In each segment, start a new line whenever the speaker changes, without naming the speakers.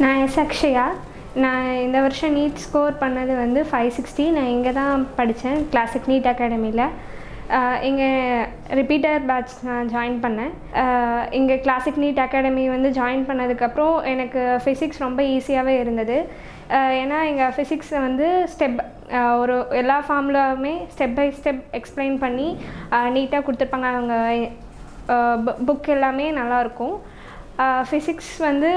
நான் அக்ஷயா. நான் இந்த வருஷம் நீட் ஸ்கோர் பண்ணது வந்து 560. நான் இங்கே தான் படித்தேன், கிளாசிக் நீட் அகாடமியில். இங்கே ரிப்பீட்டர் பேட்ச் நான் ஜாயின் பண்ணேன். இங்கே கிளாசிக் நீட் அகாடமி வந்து ஜாயின் பண்ணதுக்கப்புறம் எனக்கு ஃபிசிக்ஸ் ரொம்ப ஈஸியாகவே இருந்தது. ஏன்னா இங்கே ஃபிசிக்ஸை வந்து ஒரு எல்லா ஃபார்முலாவுமே ஸ்டெப் பை ஸ்டெப் எக்ஸ்பிளைன் பண்ணி நீட்டாக கொடுத்துருப்பாங்க. அவங்க புக் எல்லாமே நல்லாயிருக்கும். ஃபிசிக்ஸ் வந்து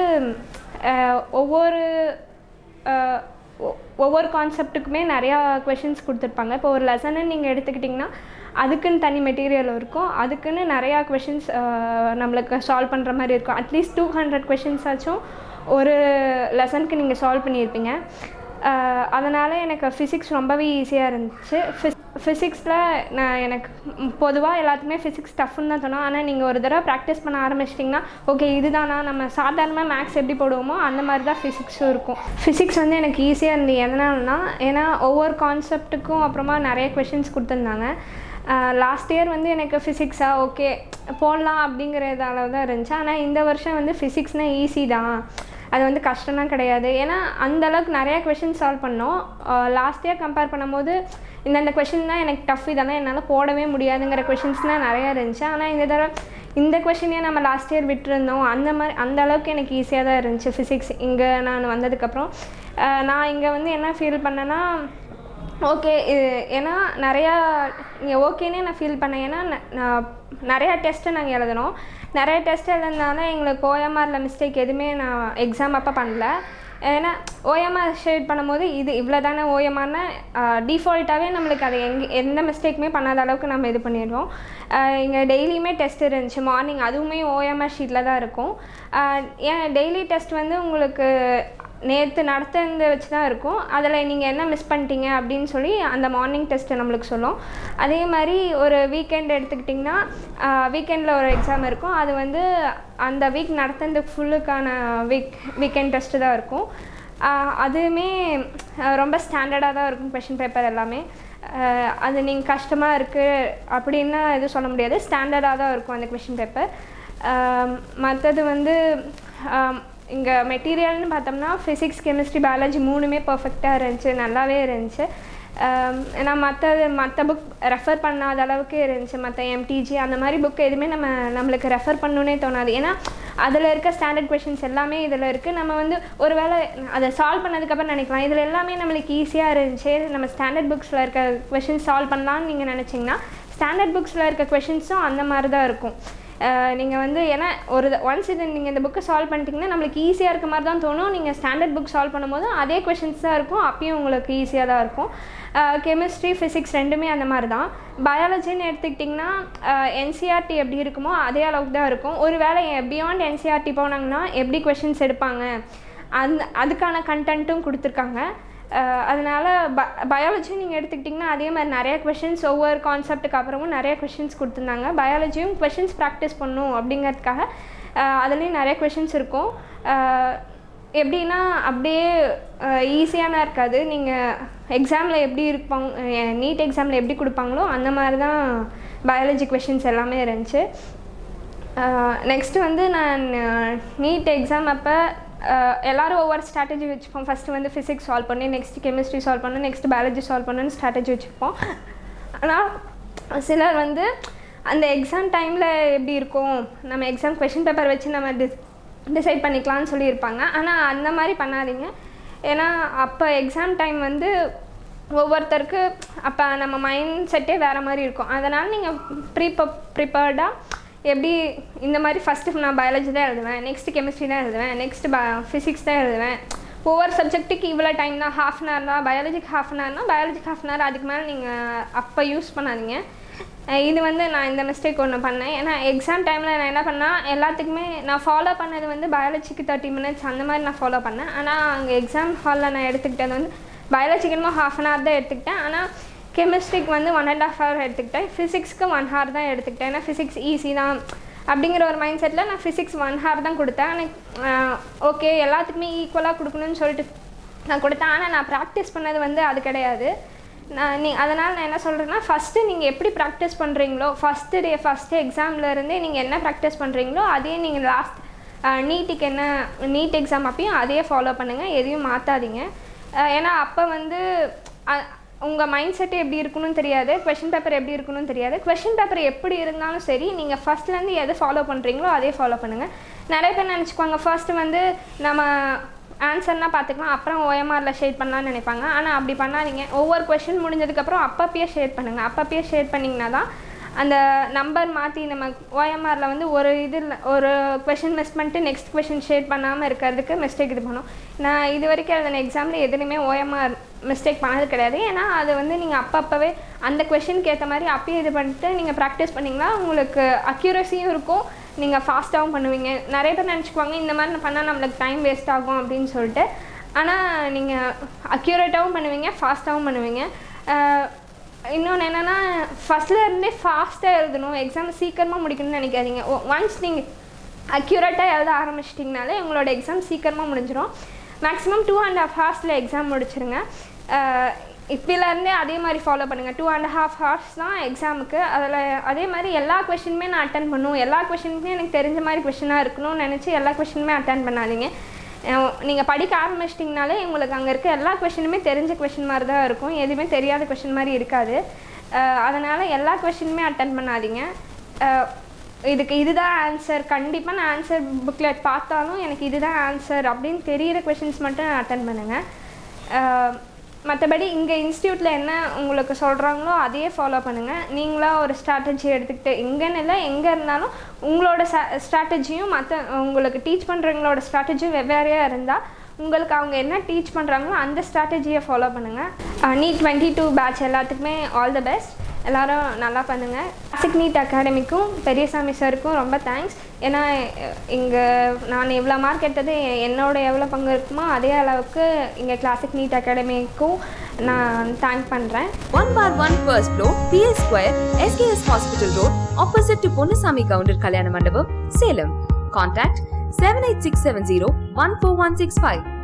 ஒவ்வொரு கான்செப்ட்டுக்குமே நிறையா கொஷின்ஸ் கொடுத்துருப்பாங்க. இப்போ ஒரு லெசனை நீங்கள் எடுத்துக்கிட்டிங்கன்னா அதுக்குன்னு தனி மெட்டீரியல் இருக்கும், அதுக்குன்னு நிறையா கொஷின்ஸ் நம்மளுக்கு சால்வ் பண்ணுற மாதிரி இருக்கும். அட்லீஸ்ட் 200 கொஷின்ஸ் ஆச்சும் ஒரு லெசனுக்கு நீங்கள் சால்வ் பண்ணியிருப்பீங்க. அதனால் எனக்கு ஃபிசிக்ஸ் ரொம்பவே ஈஸியாக இருந்துச்சு. ஃபிசிக்ஸில் எனக்கு பொதுவாக எல்லாத்துக்குமே ஃபிசிக்ஸ் டஃப்னு தான் தோணும். ஆனால் நீங்கள் ஒரு தடவை ப்ராக்டிஸ் பண்ண ஆரம்பிச்சிட்டிங்கன்னா ஓகே இதுதானா நம்ம சாதாரணமாக மேக்ஸ் எப்படி போடுவோமோ அந்த மாதிரி தான் ஃபிசிக்ஸும் இருக்கும். ஃபிசிக்ஸ் வந்து எனக்கு ஈஸியாக இருந்தது எதனாலனா, ஏன்னா ஒவ்வொரு கான்செப்ட்டுக்கும் அப்புறமா நிறைய கொஷின்ஸ் கொடுத்துருந்தாங்க. லாஸ்ட் இயர் வந்து எனக்கு ஃபிசிக்ஸாக ஓகே போடலாம் அப்படிங்கிறது அளவு தான் இருந்துச்சு. ஆனால் இந்த வருஷம் வந்து ஃபிசிக்ஸ்னால் ஈஸி தான், அது வந்து கஷ்டம்லாம் கிடையாது. ஏன்னா அந்தளவுக்கு நிறையா கொஷின் சால்வ் பண்ணோம். லாஸ்ட் இயர் கம்பேர் பண்ணும்போது இந்த கொஷின் தான் எனக்கு டஃப், இதெல்லாம் என்னால் போடவே முடியாதுங்கிற கொஷின்ஸ்லாம் நிறையா இருந்துச்சு. ஆனால் இந்த தடவை இந்த கொஷினே நம்ம லாஸ்ட் இயர் விட்டுருந்தோம். அந்த அளவுக்கு எனக்கு ஈஸியாக தான் இருந்துச்சு ஃபிசிக்ஸ். இங்கே நான் வந்ததுக்கப்புறம் நான் இங்கே வந்து என்ன ஃபீல் பண்ணேன்னா ஓகே ஏன்னா நிறையா இங்கே ஓகேன்னே நான் ஃபீல் பண்ணேன். ஏன்னா நான் நிறையா டெஸ்ட்டு நாங்கள் எழுதினோம். நிறைய டெஸ்ட் எழுதுனால எங்களுக்கு ஓஎம்ஆரில் மிஸ்டேக் எதுவுமே நான் எக்ஸாம் அப்போ பண்ணல. ஏன்னா ஓஎம்ஆர் ஷேட் பண்ணும்போது இவ்வளோ தானே ஓஎம்ஆர்னா டிஃபால்ட்டாகவே நம்மளுக்கு அதை எந்த மிஸ்டேக்குமே பண்ணாத அளவுக்கு நம்ம இது பண்ணிடுவோம். இங்கே டெய்லியுமே டெஸ்ட் இருந்துச்சு மார்னிங், அதுவுமே ஓஎம்ஆர் ஷீட்டில் தான் இருக்கும். ஏன் டெய்லி டெஸ்ட் வந்து உங்களுக்கு நேற்று நடத்துறத வச்சு தான் இருக்கும். அதில் நீங்கள் என்ன மிஸ் பண்ணிட்டீங்க அப்படின்னு சொல்லி அந்த மார்னிங் டெஸ்ட்டு நம்மளுக்கு சொல்லும். அதே மாதிரி ஒரு வீக்கெண்ட் எடுத்துக்கிட்டிங்கன்னா வீக்கெண்டில் ஒரு எக்ஸாம் இருக்கும். அது வந்து அந்த வீக் நடத்துறதுக்கு ஃபுல்லுக்கான வீக்கெண்ட் டெஸ்ட்டு தான் இருக்கும். அதுவுமே ரொம்ப ஸ்டாண்டர்டாக தான் இருக்கும் கொஷின் பேப்பர் எல்லாமே. அது நீங்கள் கஷ்டமாக இருக்குது அப்படின்னா எதுவும் சொல்ல முடியாது, ஸ்டாண்டர்டாக தான் இருக்கும் அந்த கொஷின் பேப்பர். மற்றது வந்து இங்கே மெட்டீரியல்னு பார்த்தோம்னா ஃபிசிக்ஸ், கெமிஸ்ட்ரி, பயாலஜி மூணுமே பர்ஃபெக்டாக இருந்துச்சு, நல்லாவே இருந்துச்சு. நான் மற்ற புக் ரெஃபர் பண்ணாத அளவுக்கு இருந்துச்சு. மற்ற எம்டிஜி அந்த மாதிரி புக் எதுவுமே நம்மளுக்கு ரெஃபர் பண்ணணுன்னே தோணாது. ஏன்னா அதில் இருக்க ஸ்டாண்டர்ட் கொஷின்ஸ் எல்லாமே இதில் இருக்குது. நம்ம வந்து ஒரு வேளை அதை சால்வ் பண்ணதுக்கப்புறம் நினைக்கலாம் இதில் எல்லாமே நம்மளுக்கு ஈஸியாக இருந்துச்சு, நம்ம ஸ்டாண்டர்ட் புக்ஸில் இருக்க கொஷின்ஸ் சால்வ் பண்ணலான்னு நீங்கள் நினச்சிங்கன்னா ஸ்டாண்டர்ட் புக்ஸில் இருக்க கொஷின்ஸும் அந்த மாதிரி தான் இருக்கும். நீங்கள் வந்து ஏன்னா ஒன்ஸ் நீங்கள் இந்த புக்கை சால்வ் பண்ணிட்டீங்கன்னா நம்மளுக்கு ஈஸியாக இருக்க மாதிரி தான் தோணும். நீங்கள் ஸ்டாண்டர்ட் புக் சால்வ் பண்ணும்போது அதே கொஷின்ஸ் தான் இருக்கும், அப்பயும் உங்களுக்கு ஈஸியாக தான் இருக்கும். கெமிஸ்ட்ரி, ஃபிசிக்ஸ் ரெண்டுமே அந்த மாதிரி தான். பயாலஜின்னு எடுத்துக்கிட்டிங்கன்னா என்சிஆர்டி எப்படி இருக்குமோ அதே அளவுக்கு தான் இருக்கும். ஒரு வேளை பியாண்ட் என்சிஆர்டி போனாங்கன்னா எப்படி கொஷின்ஸ் எடுப்பாங்க அதுக்கான கண்டென்ட்டும் கொடுத்துருக்காங்க. அதனால் பயாலஜி நீங்கள் எடுத்துக்கிட்டிங்கன்னா அதே மாதிரி நிறைய கொஷின்ஸ் ஒவ்வொரு கான்செப்ட்டுக்கு அப்புறமும் நிறைய கொஷின்ஸ் கொடுத்துருந்தாங்க. பயாலஜியும் கொஷின்ஸ் ப்ராக்டிஸ் பண்ணணும் அப்படிங்கிறதுக்காக அதுலேயும் நிறைய கொஷின்ஸ் இருக்கும். எப்படின்னா அப்படியே ஈஸியான இருக்காது. நீங்கள் எக்ஸாமில் எப்படி இருப்பாங்க, நீட் எக்ஸாமில் எப்படி கொடுப்பாங்களோ அந்த மாதிரி தான் பயாலஜி கொஷின்ஸ் எல்லாமே இருந்துச்சு. நெக்ஸ்ட்டு வந்து நான் நீட் எக்ஸாம் அப்போ எல்லோரும் ஒவ்வொரு ஸ்ட்ராட்டஜி வச்சுப்போம். ஃபஸ்ட்டு வந்து ஃபிசிக்ஸ் சால்வ் பண்ணி, நெக்ஸ்ட்டு கெமிஸ்ட்ரி சால்வ் பண்ணணும், நெக்ஸ்ட்டு பயாலஜி சால்வ் பண்ணணும்னு ஸ்ட்ராட்டஜி வச்சுப்போம். ஆனால் சிலர் வந்து அந்த எக்ஸாம் டைமில் எப்படி இருக்கும், நம்ம எக்ஸாம் கொஷின் பேப்பர் வச்சு நம்ம டிசைட் பண்ணிக்கலாம்னு சொல்லியிருப்பாங்க. ஆனால் அந்த மாதிரி பண்ணாதீங்க. ஏன்னா அப்போ எக்ஸாம் டைம் வந்து ஒவ்வொருத்தருக்கு அப்போ நம்ம மைண்ட் செட்டே வேறு மாதிரி இருக்கும். அதனால் நீங்கள் ப்ரிப்பேர்டாக எப்படி இந்த மாதிரி ஃபஸ்ட்டு நான் பயாலஜி தான் எழுதுவேன், நெக்ஸ்ட்டு கெமிஸ்ட்ரி தான் எழுதுவேன், நெக்ஸ்ட்டு ஃபிசிக்ஸ் தான் எழுதுவேன். ஒவ்வொரு சப்ஜெக்ட்டுக்கு இவ்வளோ டைம் தான், ½ அன் ஹவர் தான். பயாலஜிக்கு ½ அன் ஹவர்னால் பயாலஜிக்கு ½ அன் ஹவர், அதுக்கு மேலே நீங்கள் அப்போ யூஸ் பண்ணாதீங்க. இது வந்து நான் இந்த மிஸ்டேக் ஒன்று பண்ணேன். ஏன்னா எக்ஸாம் டைமில் நான் என்ன பண்ணால் எல்லாத்துக்குமே நான் ஃபாலோ பண்ணது வந்து பயாலஜிக்கு 30 மினிட்ஸ் அந்த மாதிரி நான் ஃபாலோ பண்ணேன். ஆனால் அங்கே எக்ஸாம் ஹாலில் நான் எடுத்துக்கிட்டது வந்து பயாலஜிக்கு என்னமோ ½ அன் ஹவர் தான் எடுத்துக்கிட்டேன். ஆனால் கெமிஸ்ட்ரிக்கு வந்து 1.5 ஹவர் எடுத்துக்கிட்டேன், ஃபிசிக்ஸ்க்கு 1 ஹவர் தான் எடுத்துக்கிட்டேன். ஏன்னா ஃபிசிக்ஸ் ஈஸி தான் அப்படிங்கிற ஒரு மைண்ட் செட்டில் நான் ஃபிசிக்ஸ் 1 ஹவர் தான் கொடுத்தேன். எனக்கு ஓகே எல்லாத்துக்குமே ஈக்குவலாக கொடுக்கணும்னு சொல்லிட்டு நான் கொடுத்தேன். ஆனால் நான் ப்ராக்டிஸ் பண்ணது வந்து அது கிடையாது. அதனால் நான் என்ன சொல்கிறேன்னா ஃபஸ்ட்டு நீங்கள் எப்படி ப்ராக்டிஸ் பண்ணுறீங்களோ ஃபஸ்ட்டு எக்ஸாம்லேருந்தே நீங்கள் என்ன ப்ராக்டிஸ் பண்ணுறீங்களோ அதே நீங்கள் நீட்டுக்கு என்ன நீட் எக்ஸாம் அப்பயும் அதே ஃபாலோ பண்ணுங்கள், எதையும் மாற்றாதீங்க. ஏன்னா அப்போ வந்து உங்கள் மைண்ட் செட்டு எப்படி இருக்கணும்னு தெரியாது, கொஷின் பேப்பர் எப்படி இருக்கணும்னு தெரியாது. கொஷின் பேப்பர் எப்படி இருந்தாலும் சரி, நீங்கள் ஃபஸ்ட்லேருந்து எது ஃபாலோ பண்ணுறீங்களோ அதே ஃபாலோ பண்ணுங்கள். நிறைய பேர் நினச்சிக்குவாங்க ஃபர்ஸ்ட்டு வந்து நம்ம ஆன்சர்னால் பார்த்துக்கலாம், அப்புறம் ஓஎம்ஆரில் ஷேட் பண்ணலான்னு நினைப்பாங்க. ஆனால் அப்படி பண்ணாதீங்க. ஒவ்வொரு கொஷின் முடிஞ்சதுக்கப்புறம் அப்பப்பயே ஷேட் பண்ணுங்கள். அப்பப்பயே ஷேட் பண்ணிங்கன்னா தான் அந்த நம்பர் மாற்றி நம்ம ஓஎம்ஆரில் வந்து ஒரு கொஷின் மிஸ் பண்ணிட்டு நெக்ஸ்ட் கொஷின் ஷேட் பண்ணாமல் இருக்கிறதுக்கு மிஸ்டேக் இது பண்ணும். நான் இது வரைக்கும் எழுதின எக்ஸாமில் எதுலையுமே ஓஎம்ஆர் மிஸ்டேக் பண்ணது கிடையாது. ஏன்னா அது வந்து நீங்கள் அப்பப்போவே அந்த கொஷினுக்கு ஏற்ற மாதிரி அப்பயே இது பண்ணிட்டு நீங்கள் ப்ராக்டிஸ் பண்ணிங்கன்னா உங்களுக்கு அக்யூரஸியும் இருக்கும், நீங்கள் ஃபாஸ்ட்டாகவும் பண்ணுவீங்க. நிறைய பேர் நினச்சிக்குவாங்க இந்த மாதிரி பண்ணால் நம்மளுக்கு டைம் வேஸ்ட் ஆகும் அப்படின்னு சொல்லிட்டு. ஆனால் நீங்கள் அக்யூரேட்டாகவும் பண்ணுவீங்க, ஃபாஸ்ட்டாகவும் பண்ணுவீங்க. இன்னொன்று என்னென்னா ஃபஸ்ட்லேருந்தே ஃபாஸ்ட்டாக எழுதணும், எக்ஸாம் சீக்கிரமாக முடிக்கணும்னு நினைக்காதீங்க. ஒன்ஸ் நீங்கள் அக்யூரேட்டாக எழுத ஆரம்பிச்சிட்டிங்கனாலே உங்களோட எக்ஸாம் சீக்கிரமாக முடிஞ்சிடும். மேக்ஸிமம் 2.5 ஹவர்ஸில் எக்ஸாம் முடிச்சிருங்க. இப்போலேருந்தே அதே மாதிரி ஃபாலோ பண்ணுங்கள். 2.5 ஹவர்ஸ் தான் எக்ஸாமுக்கு. அதில் அதே மாதிரி எல்லா கொஷினுமே நான் அட்டன் பண்ணுவேன், எல்லா கொஷினுமே எனக்கு தெரிஞ்ச மாதிரி கொஷினாக இருக்கணும்னு நினச்சி எல்லா கொஷினுமே அட்டன் பண்ணாதீங்க. நீங்கள் படிக்க ஆரம்பிச்சிட்டிங்கனாலே உங்களுக்கு அங்கே இருக்க எல்லா கொஷினுமே தெரிஞ்ச கொஷின் மாதிரி தான் இருக்கும், எதுவுமே தெரியாத கொஷின் மாதிரி இருக்காது. அதனால் எல்லா கொஷினுமே அட்டன் பண்ணாதீங்க. இதுதான் ஆன்சர், கண்டிப்பாக நான் ஆன்சர் புக்லெட் பார்த்தாலும் எனக்கு இதுதான் ஆன்சர் அப்படின்னு தெரிகிற கொஷின்ஸ் மட்டும் அட்டன் பண்ணுங்கள். மற்றபடி இங்கே இன்ஸ்டியூட்டில் என்ன உங்களுக்கு சொல்கிறாங்களோ அதையே ஃபாலோ பண்ணுங்கள். நீங்களாக ஒரு ஸ்ட்ராட்டஜி எடுத்துக்கிட்டு எங்கேன்னு இல்லை, எங்கே இருந்தாலும் உங்களோட ஸ்ட்ராட்டஜியும் உங்களுக்கு டீச் பண்ணுறவங்களோட ஸ்ட்ராட்டஜியும் வெவ்வேறையாக இருந்தால் உங்களுக்கு அவங்க என்ன டீச் பண்ணுறாங்களோ அந்த ஸ்ட்ராட்டஜியை ஃபாலோ பண்ணுங்கள். NEET 22 பேட்ச் எல்லாத்துக்குமே ஆல் த பெஸ்ட். எல்லோரும் நல்லா பண்ணுங்கள். கிளாசிக் நீட் அகாடமிக்கும் பெரியசாமி சாருக்கும் ரொம்ப தேங்க்ஸ். ஏன்னா இங்கே நான் எவ்வளோ மார்க் எடுத்தது என்னோட எவ்வளோ பங்கு இருக்குமோ அதே அளவுக்கு இங்கே கிளாசிக் நீட் அகாடமிக்கும் நான் தேங்க் பண்ணுறேன்.
1/1 First Floor, PS Square, SKS Hospital Road, opposite to Ponusami Counter, Kalyana Mandapam, Salem. Contact 78670 14165.